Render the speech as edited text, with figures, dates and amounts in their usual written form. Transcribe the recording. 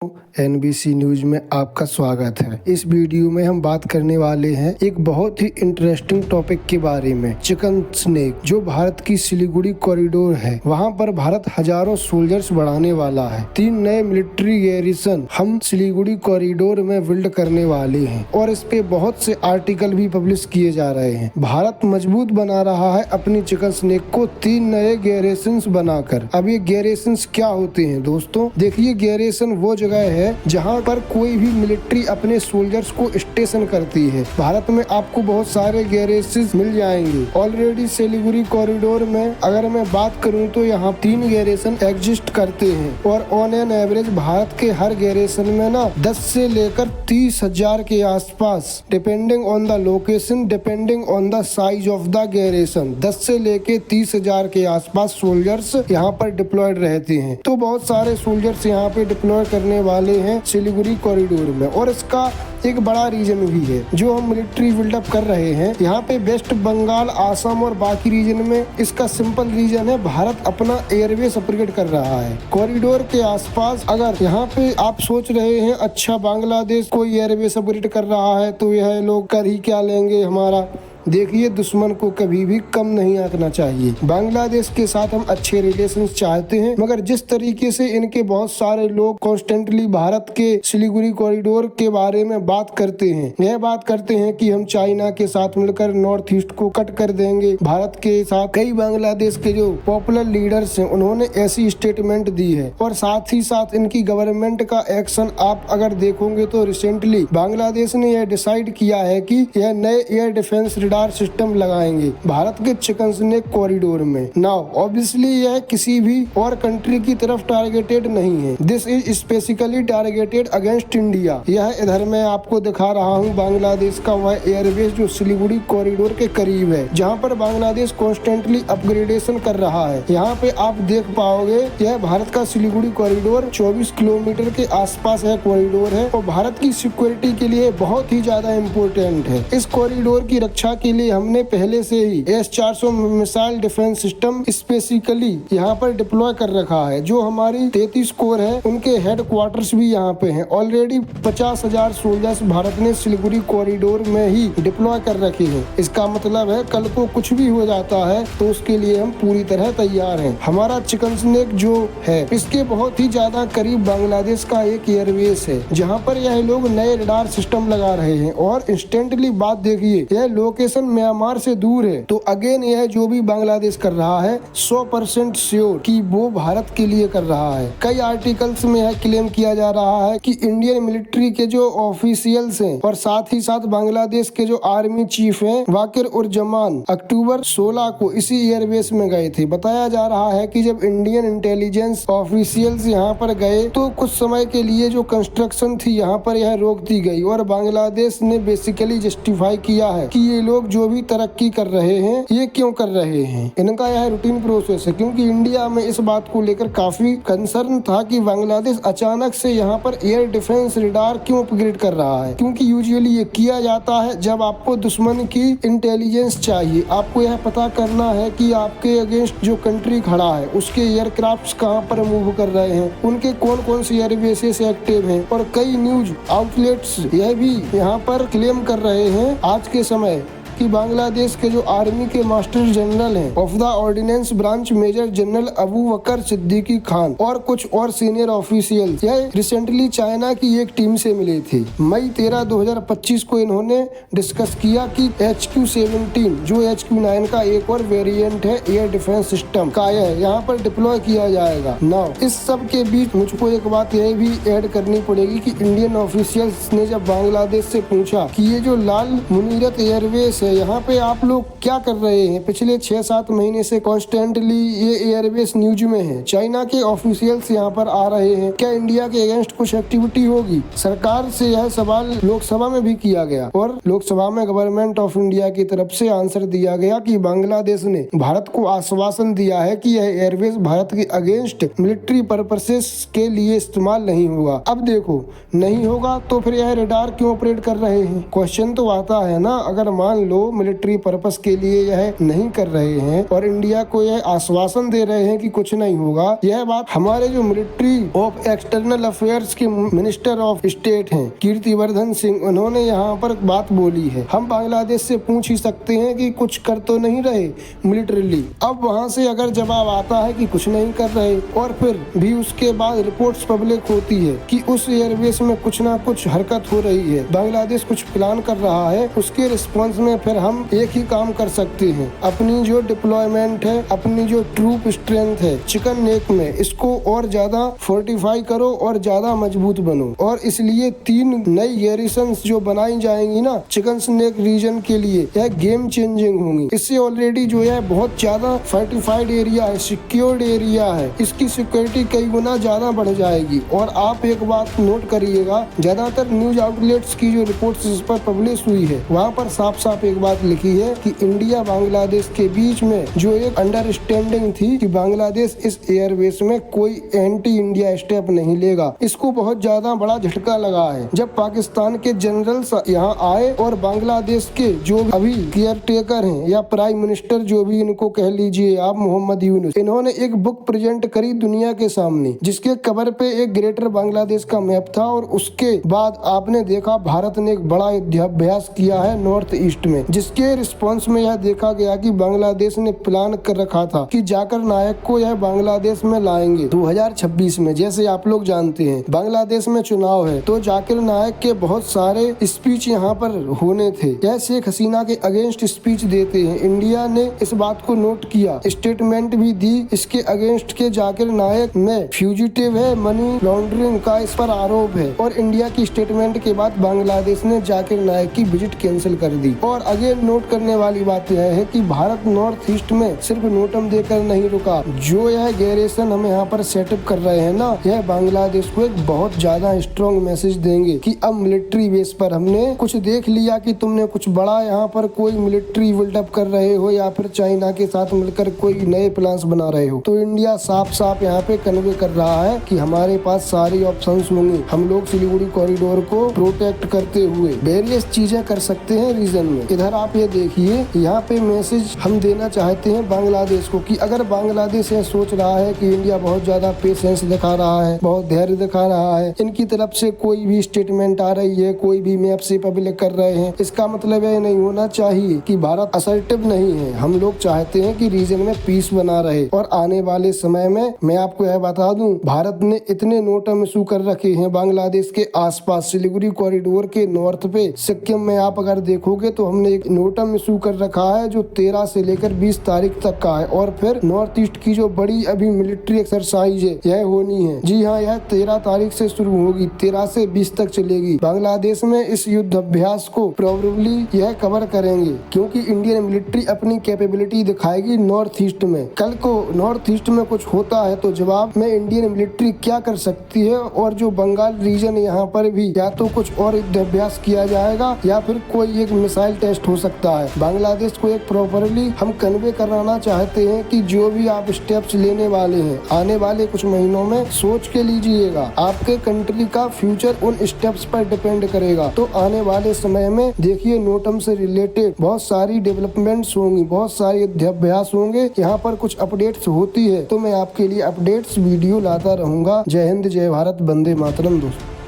NBC news में आपका स्वागत है। इस वीडियो में हम बात करने वाले हैं एक बहुत ही इंटरेस्टिंग टॉपिक के बारे में, चिकन स्नेक, जो भारत की सिलीगुड़ी कॉरिडोर है। वहां पर भारत हजारों सोल्जर्स बढ़ाने वाला है। 3 नए मिलिट्री गैरिसन हम सिलीगुड़ी कॉरिडोर में बिल्ड करने वाले हैं और इस पे बहुत से आर्टिकल भी पब्लिश किए जा रहे हैं। भारत मजबूत बना रहा है अपनी चिकन स्नेक को 3 नए गैरिसन बनाकर। अब ये गैरिसन क्या होते हैं दोस्तों? देखिए, गैरिसन वो जगह है जहां पर कोई भी मिलिट्री अपने सोल्जर्स को स्टेशन करती है। भारत में आपको बहुत सारे गैरेजेस मिल जाएंगे। ऑलरेडी सिलीगुड़ी कॉरिडोर में अगर मैं बात करूं तो यहाँ 3 गैरेजन एग्जिस्ट करते हैं और ऑन एन एवरेज भारत के हर गैरेजन में ना 10 से लेकर 30,000 के आसपास, depending on the location, depending on the size of the garage, 10 से लेके 30,000 के आसपास सोल्जर्स यहाँ पर डिप्लॉयड रहते हैं। तो बहुत सारे सोल्जर्स यहाँ पे डिप्लॉय करने वाले हैं सिलीगुड़ी कॉरिडोर में, और इसका एक बड़ा रीजन भी है जो हम मिलिट्री बिल्डअप कर रहे हैं यहाँ पे वेस्ट बंगाल, आसाम और बाकी रीजन में। इसका सिंपल रीजन है, भारत अपना एयरवेज अपग्रेड कर रहा है कॉरिडोर के आसपास। अगर यहाँ पे आप सोच रहे हैं अच्छा बांग्लादेश कोई एयरवेज अपग्रेड कर रहा है तो यह लोग कर ही क्या लेंगे हमारा। देखिए, दुश्मन को कभी भी कम नहीं आंकना चाहिए। बांग्लादेश के साथ हम अच्छे रिलेशंस चाहते हैं, मगर जिस तरीके से इनके बहुत सारे लोग कॉन्स्टेंटली भारत के सिलीगुड़ी कॉरिडोर के बारे में बात करते हैं, यह बात करते हैं कि हम चाइना के साथ मिलकर नॉर्थ ईस्ट को कट कर देंगे। भारत के साथ कई बांग्लादेश के जो पॉपुलर लीडर्स हैं उन्होंने ऐसी स्टेटमेंट दी है, और साथ ही साथ इनकी गवर्नमेंट का एक्शन आप अगर देखोगे तो रिसेंटली बांग्लादेश ने यह डिसाइड किया है कि यह नए एयर डिफेंस रडार सिस्टम लगाएंगे भारत के चिकन स्नेक कॉरिडोर में। नाउ ऑब्वियसली यह किसी भी और कंट्री की तरफ टारगेटेड नहीं है। This is specifically targeted against India. यह इधर मैं आपको दिखा रहा हूँ बांग्लादेश का वह एयरबेस जो सिलीगुड़ी कॉरिडोर के करीब है, जहाँ पर बांग्लादेश कॉन्स्टेंटली अपग्रेडेशन कर रहा है। यहाँ पे आप देख पाओगे यह भारत का सिलीगुड़ी कॉरिडोर 24 किलोमीटर के आसपास है कॉरिडोर है, और भारत की सिक्योरिटी के लिए बहुत ही ज्यादा इम्पोर्टेंट है। इस कॉरिडोर की रक्षा के लिए हमने पहले से ही S-400 missile defence system specifically यहाँ पर डिप्लॉय कर रखा है। जो हमारी 33 कोर है उनके हेड क्वार्टर्स भी यहाँ पे हैं। ऑलरेडी 50,000 सोल्जर्स भारत ने सिलीगुड़ी कॉरिडोर में ही डिप्लॉय कर रखे हैं। इसका मतलब है कल को कुछ भी हो जाता है तो उसके लिए हम पूरी तरह तैयार हैं। हमारा चिकन स्नेक जो है इसके बहुत ही ज्यादा करीब बांग्लादेश का एक एयरवेस है जहाँ पर यह लोग नए रडार सिस्टम लगा रहे हैं। और इंस्टेंटली बात देखिए, यह लोकेशन म्यांमार से दूर है, तो अगेन यह जो भी बांग्लादेश कर रहा है 100% श्योर कि वो भारत के लिए कर रहा है। कई आर्टिकल्स में यह क्लेम किया जा रहा है कि इंडियन मिलिट्री के जो ऑफिशियल्स हैं और साथ ही साथ बांग्लादेश के जो आर्मी चीफ हैं वाकिर उर जमान अक्टूबर 16 को इसी एयरबेस में गए थे। बताया जा रहा है कि जब इंडियन इंटेलिजेंस ऑफिशियल्स यहाँ पर गए तो कुछ समय के लिए जो कंस्ट्रक्शन थी यहाँ पर यह रोक दी गई, और बांग्लादेश ने बेसिकली जस्टिफाई किया है कि ये लोग जो भी तरक्की कर रहे हैं ये क्यों कर रहे हैं। इनका यह रूटीन प्रोसेस है, क्योंकि इंडिया में इस बात को लेकर काफी कंसर्न था कि बांग्लादेश अचानक से यहाँ पर एयर डिफेंस रडार क्यों अपग्रेड कर रहा है। क्योंकि यूजुअली ये किया जाता है जब आपको दुश्मन की इंटेलिजेंस चाहिए, आपको यह पता करना है कि आपके अगेंस्ट जो कंट्री खड़ा है उसके एयरक्राफ्ट कहाँ पर मूव कर रहे हैं, उनके कौन कौन से एयरबेसेस एक्टिव हैं। और कई न्यूज आउटलेट्स यह भी यहाँ पर क्लेम कर रहे हैं आज के समय कि बांग्लादेश के जो आर्मी के मास्टर जनरल हैं of the ordnance branch major general Abu Bakar Siddiqui Khan और कुछ और सीनियर ऑफिशियल यह रिसेंटली चाइना की एक टीम से मिले थे। मई 13, 2025 को इन्होंने डिस्कस किया कि HQ-17 जो HQ-9 का एक और वेरिएंट है एयर डिफेंस सिस्टम का यह यहाँ पर डिप्लॉय किया जाएगा। नाउ इस सब के बीच मुझको एक बात यह भी ऐड करनी पड़ेगी कि इंडियन ऑफिशियल्स ने जब बांग्लादेश से पूछा कि ये जो लाल मुनीरत एयरवेस है यहाँ पे आप लोग क्या कर रहे हैं, पिछले 6-7 महीने से कॉन्स्टेंटली ये एयरबेस न्यूज में है, चाइना के ऑफिशियल्स यहाँ पर आ रहे हैं, क्या इंडिया के अगेंस्ट कुछ एक्टिविटी होगी। सरकार से यह सवाल लोकसभा में भी किया गया और लोकसभा में गवर्नमेंट ऑफ इंडिया की तरफ से आंसर दिया गया कि बांग्लादेश ने भारत को आश्वासन दिया है कि यह एयरबेस भारत के अगेंस्ट मिलिट्री पर्पसेस के लिए इस्तेमाल नहीं होगा। अब देखो, नहीं होगा तो फिर यह रडार क्यों ऑपरेट कर रहे हैं। क्वेश्चन तो आता है ना, अगर मान लो, मिलिट्री पर्पस के लिए यह नहीं कर रहे हैं और इंडिया को यह आश्वासन दे रहे हैं कि कुछ नहीं होगा। यह बात हमारे जो मिलिट्री ऑफ एक्सटर्नल अफेयर्स के मिनिस्टर ऑफ स्टेट हैं कीर्तिवर्धन सिंह, उन्होंने यहाँ पर बात बोली है। हम बांग्लादेश से पूछ ही सकते हैं कि कुछ कर तो नहीं रहे मिलिट्रीली। अब वहाँ से अगर जवाब आता है कि कुछ नहीं कर रहे और फिर भी उसके बाद रिपोर्ट्स पब्लिक होती है कि उस एयरबेस में कुछ ना कुछ हरकत हो रही है, बांग्लादेश कुछ प्लान कर रहा है, उसके रिस्पॉन्स में फिर हम एक ही काम कर सकते हैं, अपनी जो डिप्लॉयमेंट है, अपनी जो ट्रूप स्ट्रेंथ है चिकन नेक में, इसको और ज्यादा फोर्टिफाई करो और ज्यादा मजबूत बनो। और इसलिए 3 नई गैरिसन जो बनाई जाएंगी ना चिकन स्नेक रीजन के लिए, यह गेम चेंजिंग होंगी। इससे ऑलरेडी जो है बहुत ज्यादा फोर्टिफाइड एरिया है, सिक्योर्ड एरिया है, इसकी सिक्योरिटी कई गुना ज्यादा बढ़ जाएगी। और आप एक बात नोट करिएगा, ज्यादातर न्यूज आउटलेट्स की जो रिपोर्ट्स इस पर पब्लिश हुई है वहाँ पर साफ साफ एक बात लिखी है कि इंडिया बांग्लादेश के बीच में जो एक अंडरस्टैंडिंग थी कि बांग्लादेश इस एयरबेस में कोई एंटी इंडिया स्टेप नहीं लेगा। इसको बहुत ज्यादा बड़ा झटका लगा है जब पाकिस्तान के जनरल्स यहाँ आए और बांग्लादेश के जो अभी केयर टेकर हैं या प्राइम मिनिस्टर जो भी इनको कह लीजिए आप, मोहम्मद यूनुस, इन्होंने एक बुक प्रेजेंट करी दुनिया के सामने जिसके कवर पे एक ग्रेटर बांग्लादेश का मैप था। और उसके बाद आपने देखा भारत ने एक बड़ा युद्धाभ्यास किया है नॉर्थ ईस्ट में, जिसके रिस्पॉन्स में यह देखा गया कि बांग्लादेश ने प्लान कर रखा था कि जाकिर नायक को यह बांग्लादेश में लाएंगे 2026 में। जैसे आप लोग जानते हैं बांग्लादेश में चुनाव है तो जाकिर नायक के बहुत सारे स्पीच यहाँ पर होने थे, यह शेख हसीना के अगेंस्ट स्पीच देते हैं। इंडिया ने इस बात को नोट किया, स्टेटमेंट भी दी इसके अगेंस्ट के जाकिर नायक में फ्यूजिटिव है, मनी लॉन्ड्रिंग का इस पर आरोप है। और इंडिया की स्टेटमेंट के बाद बांग्लादेश ने जाकिर नायक की विजिट कैंसिल कर दी। और अगेन नोट करने वाली बात यह है कि भारत नॉर्थ ईस्ट में सिर्फ नोटम देकर नहीं रुका, जो यह गैरिसन हम यहाँ पर सेटअप कर रहे हैं ना, यह बांग्लादेश को एक बहुत ज्यादा स्ट्रॉन्ग मैसेज देंगे कि अब मिलिट्री बेस पर हमने कुछ देख लिया कि तुमने कुछ बड़ा यहाँ पर कोई मिलिट्री बिल्डअप कर रहे हो या फिर चाइना के साथ मिलकर कोई नए प्लान्स बना रहे हो, तो इंडिया साफ साफ यहाँ पे कन्वे कर रहा है कि हमारे पास सारी ऑप्शंस होंगे। हम लोग सिलीगुड़ी कॉरिडोर को प्रोटेक्ट करते हुए वेरियस चीजें कर सकते हैं रीजन में। इधर आप ये देखिए, यहाँ पे मैसेज हम देना चाहते हैं बांग्लादेश को कि अगर बांग्लादेश ये सोच रहा है कि इंडिया बहुत ज्यादा पेशेंस दिखा रहा है, बहुत धैर्य दिखा रहा है, इनकी तरफ से कोई भी स्टेटमेंट आ रही है, कोई भी मैप से पब्लिक कर रहे हैं, इसका मतलब ये नहीं होना चाहिए कि भारत असर्टिव नहीं है। हम लोग चाहते हैं कि रीजन में पीस बना रहे। और आने वाले समय में मैं आपको यह बता दूं, भारत ने इतने नोटम इशू कर रखे हैं बांग्लादेश के आसपास, सिलीगुड़ी कॉरिडोर के नॉर्थ पे सिक्किम में आप अगर देखोगे तो हमने एक नोटम इशू कर रखा है जो 13 से लेकर 20 तारीख तक का है। और फिर नॉर्थ ईस्ट की जो बड़ी अभी मिलिट्री एक्सरसाइज है यह होनी है, जी हाँ, यह 13 तारीख से शुरू होगी, 13 से 20 तक चलेगी। बांग्लादेश में इस युद्ध अभ्यास को प्रोबेबली यह कवर करेंगे क्योंकि इंडियन मिलिट्री अपनी कैपेबिलिटी दिखाएगी नॉर्थ ईस्ट में। कल को नॉर्थ ईस्ट में कुछ होता है तो जवाब में इंडियन मिलिट्री क्या कर सकती है। और जो बंगाल रीजन यहाँ पर भी या तो कुछ और युद्ध अभ्यास किया जाएगा या फिर कोई एक मिसाइल टेस्ट हो सकता है। बांग्लादेश को एक प्रॉपरली हम कन्वे कराना चाहते हैं कि जो भी आप स्टेप्स लेने वाले हैं आने वाले कुछ महीनों में सोच के लीजिएगा, आपके कंट्री का फ्यूचर उन स्टेप्स पर डिपेंड करेगा। तो आने वाले समय में देखिए नोटम से रिलेटेड बहुत सारी डेवलपमेंट्स होंगी, बहुत सारे युद्धाभ्यास होंगे। यहाँ पर कुछ अपडेट्स होती है तो मैं आपके लिए अपडेट्स वीडियो लाता रहूंगा। जय हिंद, जय भारत, वंदे मातरम दोस्तों।